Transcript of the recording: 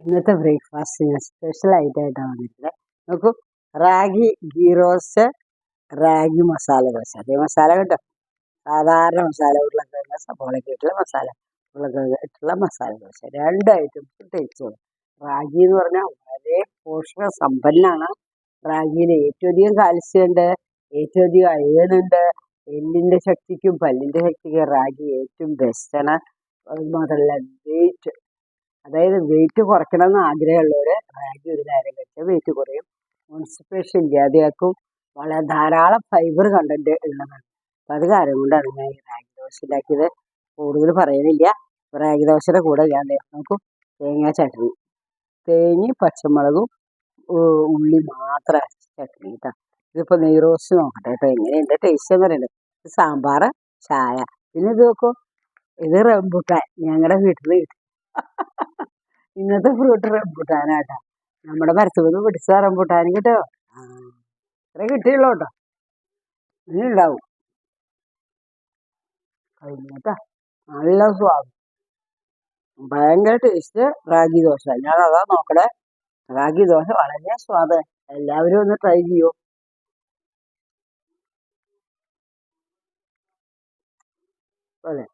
ഇന്നത്തെ breakfast special ആയിട്ടാണ് വന്നിട്ടുള്ളത്. നോക്കൂ, റാഗി ഗീ റോസ്റ്റ്, റാഗി മസാല ദോശ. അതേ മസാല കേട്ടോ, സാധാരണ മസാല, ഉരുളക്കിഴങ്ങ് സബോളയൊക്കെ ഇട്ടുള്ള മസാല, ഉരുളക്കിഴങ്ങ് ഇട്ടുള്ള മസാല ദോശ. രണ്ട് ഐറ്റംസ് ടേസ്റ്റ് ചെയ്യും. റാഗി എന്ന് പറഞ്ഞാൽ വളരെ പോഷക സമ്പന്നാണ്. റാഗിയിൽ ഏറ്റവും അധികം കാൽസ്യം ഉണ്ട്, ഏറ്റവും അധികം അയൺ ഉണ്ട്. എല്ലിന്റെ ശക്തിക്കും പല്ലിന്റെ ശക്തിക്കും റാഗി ഏറ്റവും ബെസ്റ്റാണ്. അത് മാത്രമല്ല വെയിറ്റ് കുറയ്ക്കണമെന്ന് ആഗ്രഹമുള്ളവർ റാഗി ഒരു നേരം കഴിച്ചാൽ വെയിറ്റ് കുറയും. കോൺസ്റ്റിപ്പേഷൻ ഇല്ലാതെയാക്കും. വളരെ ധാരാളം ഫൈബർ കണ്ടന്റ് ഉള്ളതാണ്. അപ്പം അത് കാരണം കൊണ്ടാണ് ഞാൻ ഈ റാഗി ദോശ ഉണ്ടാക്കിയത്. കൂടുതൽ പറയുന്നില്ല. റാഗി ദോശയുടെ കൂടെ ഞാൻ നോക്കും തേങ്ങാ ചട്നി, തേങ്ങയും പച്ചമുളകും ഉള്ളി മാത്രം അരച്ച ചട്നി കേട്ടോ. ഇതിപ്പോൾ നെയ് റോസ്റ്റ് നോക്കട്ടെ കേട്ടോ, എങ്ങനെയുണ്ട് ടേസ്റ്റ് എന്ന് പറയുന്നത്. സാമ്പാർ, ചായ. പിന്നെ ഇത് നോക്കൂ, ഇത് റംബുട്ടാൻ ഞങ്ങളുടെ വീട്ടിൽ ഇന്നത്തെ ഫ്രൂട്ട് റംബുട്ടാനാട്ടോ. നമ്മുടെ മരത്തുനിന്ന് പിടിച്ച റംബുട്ടാൻ കേട്ടോ. ഇത്ര കിട്ടിയുള്ളൂ കേട്ടോ, ഇനി ഉണ്ടാവും. കഴിഞ്ഞേട്ടാ, നല്ല സ്വാദ്, ഭയങ്കര ടേസ്റ്റ്. റാഗി ദോശ ഞാൻ അതാ നോക്കണേ. റാഗി ദോശ വളരെ സ്വാദ്. എല്ലാവരും ഒന്ന് ട്രൈ ചെയ്യൂ. അല്ലേ?